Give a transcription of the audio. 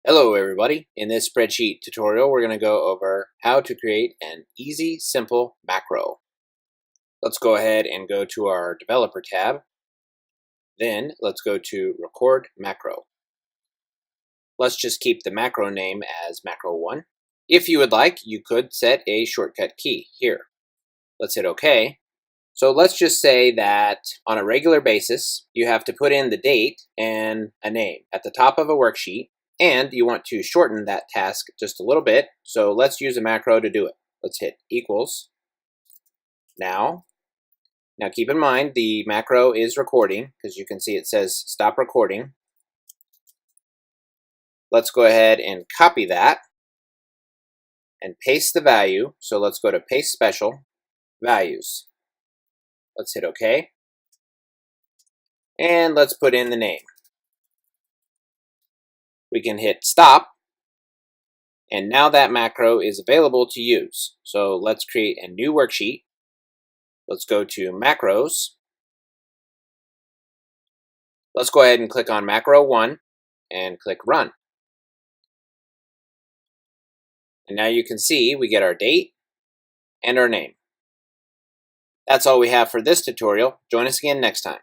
Hello everybody. In this spreadsheet tutorial, we're going to go over how to create an easy, simple macro. Let's go ahead and go to our Developer tab. Then let's go to Record Macro. Let's just keep the macro name as macro1. If you would like, you could set a shortcut key here. Let's hit OK. So let's just say that on a regular basis, you have to put in the date and a name at the top of a worksheet. And you want to shorten that task just a little bit, so let's use a macro to do it. Let's hit equals now. Now keep in mind the macro is recording because you can see it says stop recording. Let's go ahead and copy that and paste the value. So let's go to paste special values. Let's hit OK. And let's put in the name. We can hit stop, and now that macro is available to use. So let's create a new worksheet. Let's go to macros. Let's go ahead and click on macro 1 and click run. And now you can see we get our date and our name. That's all we have for this tutorial. Join us again next time.